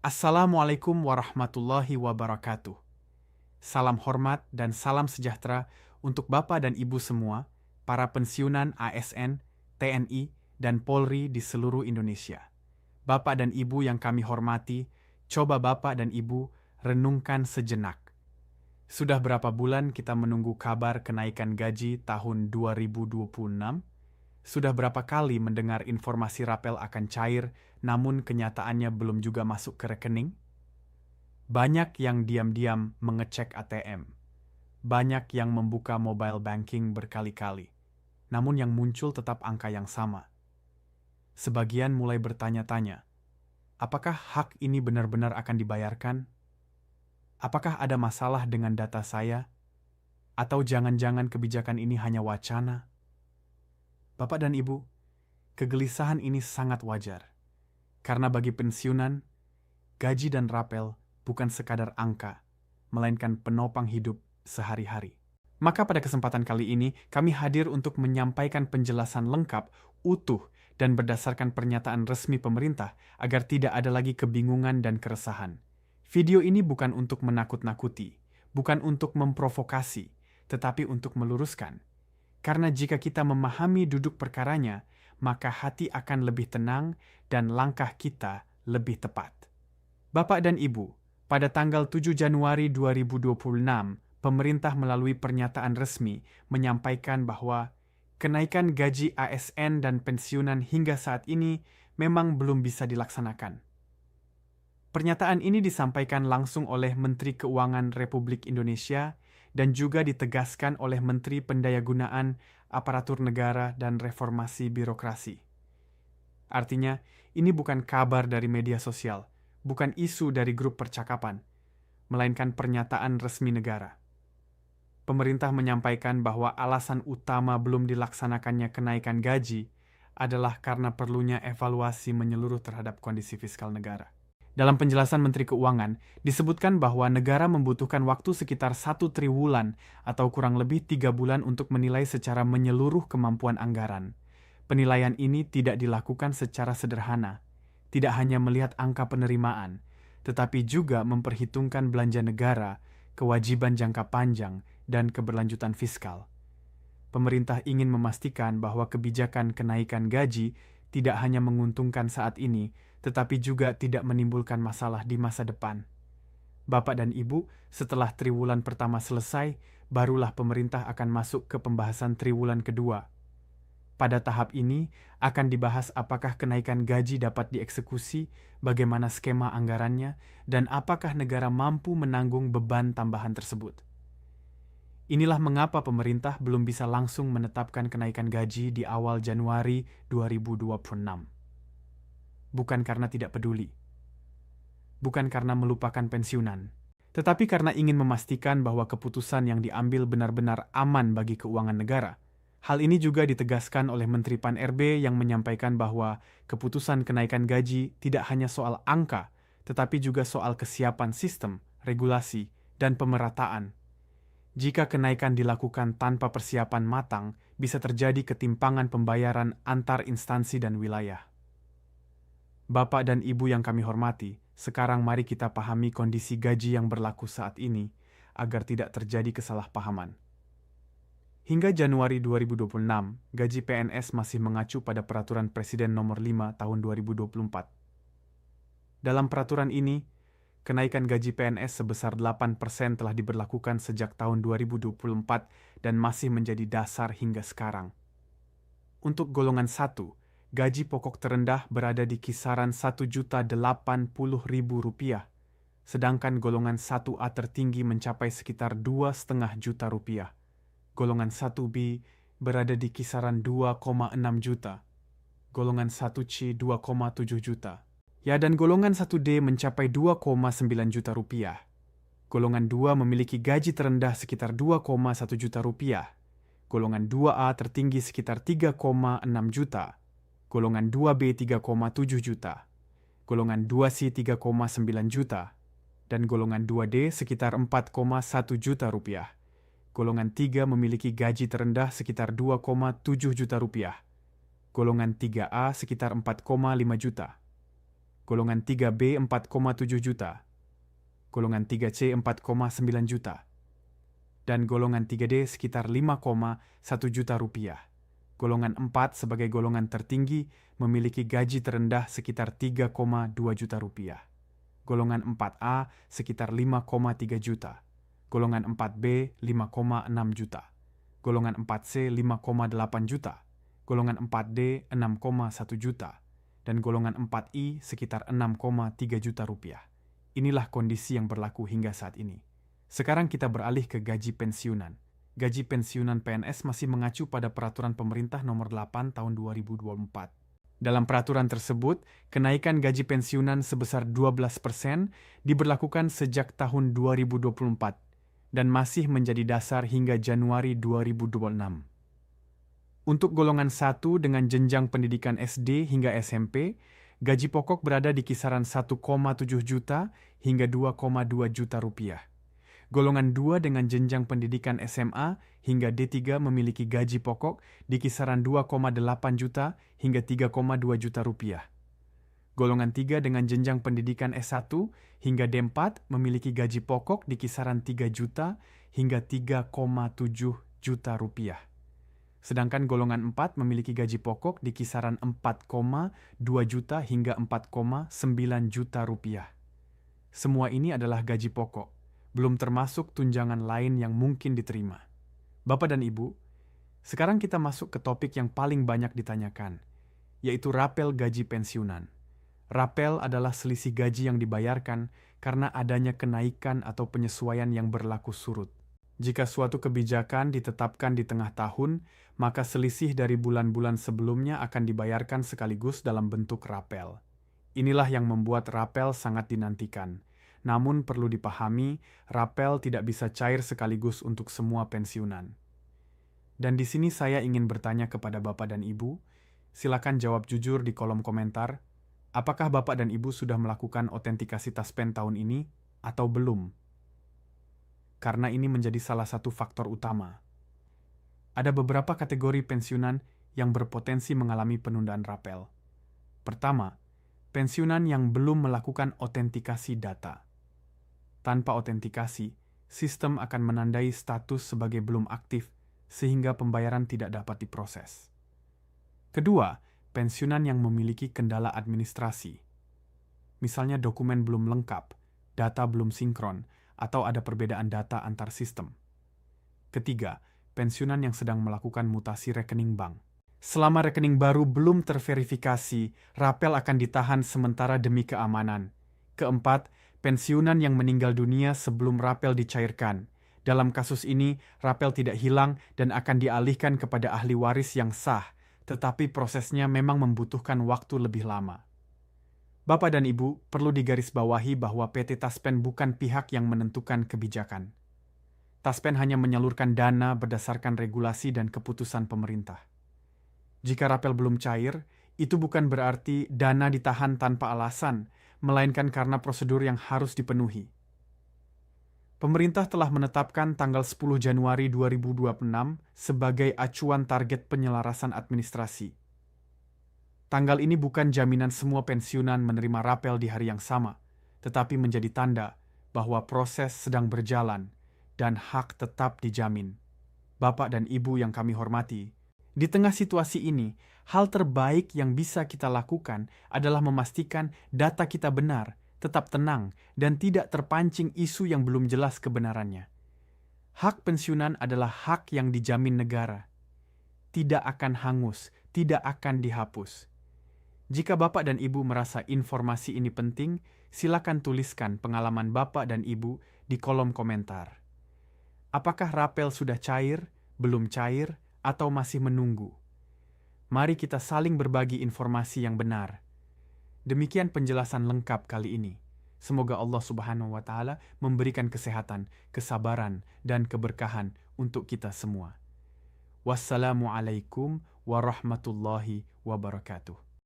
Assalamualaikum warahmatullahi wabarakatuh. Salam hormat dan salam sejahtera untuk Bapak dan Ibu semua, para pensiunan ASN, TNI, dan Polri di seluruh Indonesia. Bapak dan Ibu yang kami hormati, coba Bapak dan Ibu renungkan sejenak. Sudah berapa bulan kita menunggu kabar kenaikan gaji tahun 2026? Sudah berapa kali mendengar informasi rapel akan cair, namun kenyataannya belum juga masuk ke rekening? Banyak yang diam-diam mengecek ATM. Banyak yang membuka mobile banking berkali-kali. Namun yang muncul tetap angka yang sama. Sebagian mulai bertanya-tanya, apakah hak ini benar-benar akan dibayarkan? Apakah ada masalah dengan data saya? Atau jangan-jangan kebijakan ini hanya wacana? Bapak dan Ibu, kegelisahan ini sangat wajar. Karena bagi pensiunan, gaji dan rapel bukan sekadar angka, melainkan penopang hidup sehari-hari. Maka pada kesempatan kali ini, kami hadir untuk menyampaikan penjelasan lengkap, utuh, dan berdasarkan pernyataan resmi pemerintah agar tidak ada lagi kebingungan dan keresahan. Video ini bukan untuk menakut-nakuti, bukan untuk memprovokasi, tetapi untuk meluruskan. Karena jika kita memahami duduk perkaranya, maka hati akan lebih tenang dan langkah kita lebih tepat. Bapak dan Ibu, pada tanggal 7 Januari 2026, pemerintah melalui pernyataan resmi menyampaikan bahwa kenaikan gaji ASN dan pensiunan hingga saat ini memang belum bisa dilaksanakan. Pernyataan ini disampaikan langsung oleh Menteri Keuangan Republik Indonesia dan juga ditegaskan oleh Menteri Pendayagunaan Aparatur Negara dan Reformasi Birokrasi. Artinya, ini bukan kabar dari media sosial, bukan isu dari grup percakapan, melainkan pernyataan resmi negara. Pemerintah menyampaikan bahwa alasan utama belum dilaksanakannya kenaikan gaji adalah karena perlunya evaluasi menyeluruh terhadap kondisi fiskal negara. Dalam penjelasan Menteri Keuangan, disebutkan bahwa negara membutuhkan waktu sekitar 1 triwulan atau kurang lebih 3 bulan untuk menilai secara menyeluruh kemampuan anggaran. Penilaian ini tidak dilakukan secara sederhana, tidak hanya melihat angka penerimaan, tetapi juga memperhitungkan belanja negara, kewajiban jangka panjang, dan keberlanjutan fiskal. Pemerintah ingin memastikan bahwa kebijakan kenaikan gaji tidak hanya menguntungkan saat ini, tetapi juga tidak menimbulkan masalah di masa depan. Bapak dan Ibu, setelah triwulan pertama selesai, barulah pemerintah akan masuk ke pembahasan triwulan kedua. Pada tahap ini, akan dibahas apakah kenaikan gaji dapat dieksekusi, bagaimana skema anggarannya, dan apakah negara mampu menanggung beban tambahan tersebut. Inilah mengapa pemerintah belum bisa langsung menetapkan kenaikan gaji di awal Januari 2026. Bukan karena tidak peduli, bukan karena melupakan pensiunan, tetapi karena ingin memastikan bahwa keputusan yang diambil benar-benar aman bagi keuangan negara. Hal ini juga ditegaskan oleh Menteri Pan-RB yang menyampaikan bahwa keputusan kenaikan gaji tidak hanya soal angka, tetapi juga soal kesiapan sistem, regulasi, dan pemerataan. Jika kenaikan dilakukan tanpa persiapan matang, bisa terjadi ketimpangan pembayaran antar instansi dan wilayah. Bapak dan Ibu yang kami hormati, sekarang mari kita pahami kondisi gaji yang berlaku saat ini agar tidak terjadi kesalahpahaman. Hingga Januari 2026, gaji PNS masih mengacu pada Peraturan Presiden Nomor 5 Tahun 2024. Dalam peraturan ini, kenaikan gaji PNS sebesar 8% telah diberlakukan sejak tahun 2024 dan masih menjadi dasar hingga sekarang. Untuk golongan 1, gaji pokok terendah berada di kisaran Rp1.080.000, sedangkan golongan 1A tertinggi mencapai sekitar Rp2,5 juta. Golongan 1B berada di kisaran 2,6 juta. Golongan 1C 2,7 juta. Ya, dan golongan 1D mencapai 2,9 juta rupiah. Golongan 2 memiliki gaji terendah sekitar 2,1 juta rupiah. Golongan 2A tertinggi sekitar 3,6 juta. Golongan 2B 3,7 juta. Golongan 2C 3,9 juta. Dan golongan 2D sekitar 4,1 juta rupiah. Golongan 3 memiliki gaji terendah sekitar 2,7 juta rupiah. Golongan 3A sekitar 4,5 juta. golongan 3B 4,7 juta, golongan 3C 4,9 juta, dan golongan 3D sekitar 5,1 juta rupiah. Golongan 4 sebagai golongan tertinggi memiliki gaji terendah sekitar 3,2 juta rupiah. Golongan 4A sekitar 5,3 juta. Golongan 4B 5,6 juta. Golongan 4C 5,8 juta. Golongan 4D 6,1 juta. Dan golongan 4I sekitar 6,3 juta rupiah. Inilah kondisi yang berlaku hingga saat ini. Sekarang kita beralih ke gaji pensiunan. Gaji pensiunan PNS masih mengacu pada Peraturan Pemerintah Nomor 8 Tahun 2024. Dalam peraturan tersebut, kenaikan gaji pensiunan sebesar 12% diberlakukan sejak tahun 2024 dan masih menjadi dasar hingga Januari 2026. Untuk golongan 1 dengan jenjang pendidikan SD hingga SMP, gaji pokok berada di kisaran 1,7 juta hingga 2,2 juta rupiah. Golongan 2 dengan jenjang pendidikan SMA hingga D3 memiliki gaji pokok di kisaran 2,8 juta hingga 3,2 juta rupiah. Golongan 3 dengan jenjang pendidikan S1 hingga D4 memiliki gaji pokok di kisaran 3 juta hingga 3,7 juta rupiah. Sedangkan golongan 4 memiliki gaji pokok di kisaran 4,2 juta hingga 4,9 juta rupiah. Semua ini adalah gaji pokok, belum termasuk tunjangan lain yang mungkin diterima. Bapak dan Ibu, sekarang kita masuk ke topik yang paling banyak ditanyakan, yaitu rapel gaji pensiunan. Rapel adalah selisih gaji yang dibayarkan karena adanya kenaikan atau penyesuaian yang berlaku surut. Jika suatu kebijakan ditetapkan di tengah tahun, maka selisih dari bulan-bulan sebelumnya akan dibayarkan sekaligus dalam bentuk rapel. Inilah yang membuat rapel sangat dinantikan. Namun perlu dipahami, rapel tidak bisa cair sekaligus untuk semua pensiunan. Dan di sini saya ingin bertanya kepada Bapak dan Ibu, silakan jawab jujur di kolom komentar, apakah Bapak dan Ibu sudah melakukan otentikasi Taspen tahun ini atau belum? Karena ini menjadi salah satu faktor utama. Ada beberapa kategori pensiunan yang berpotensi mengalami penundaan rapel. Pertama, pensiunan yang belum melakukan otentikasi data. Tanpa otentikasi, sistem akan menandai status sebagai belum aktif sehingga pembayaran tidak dapat diproses. Kedua, pensiunan yang memiliki kendala administrasi. Misalnya dokumen belum lengkap, data belum sinkron, atau ada perbedaan data antar sistem. Ketiga, pensiunan yang sedang melakukan mutasi rekening bank. Selama rekening baru belum terverifikasi, rapel akan ditahan sementara demi keamanan. Keempat, pensiunan yang meninggal dunia sebelum rapel dicairkan. Dalam kasus ini, rapel tidak hilang dan akan dialihkan kepada ahli waris yang sah, tetapi prosesnya memang membutuhkan waktu lebih lama. Bapak dan Ibu, perlu digarisbawahi bahwa PT Taspen bukan pihak yang menentukan kebijakan. Taspen hanya menyalurkan dana berdasarkan regulasi dan keputusan pemerintah. Jika rapel belum cair, itu bukan berarti dana ditahan tanpa alasan, melainkan karena prosedur yang harus dipenuhi. Pemerintah telah menetapkan tanggal 10 Januari 2026 sebagai acuan target penyelarasan administrasi. Tanggal ini bukan jaminan semua pensiunan menerima rapel di hari yang sama, tetapi menjadi tanda bahwa proses sedang berjalan dan hak tetap dijamin. Bapak dan Ibu yang kami hormati, di tengah situasi ini, hal terbaik yang bisa kita lakukan adalah memastikan data kita benar, tetap tenang, dan tidak terpancing isu yang belum jelas kebenarannya. Hak pensiunan adalah hak yang dijamin negara. Tidak akan hangus, tidak akan dihapus. Jika Bapak dan Ibu merasa informasi ini penting, silakan tuliskan pengalaman Bapak dan Ibu di kolom komentar. Apakah rapel sudah cair, belum cair, atau masih menunggu? Mari kita saling berbagi informasi yang benar. Demikian penjelasan lengkap kali ini. Semoga Allah Subhanahu wa Ta'ala memberikan kesehatan, kesabaran, dan keberkahan untuk kita semua. Wassalamualaikum warahmatullahi wabarakatuh.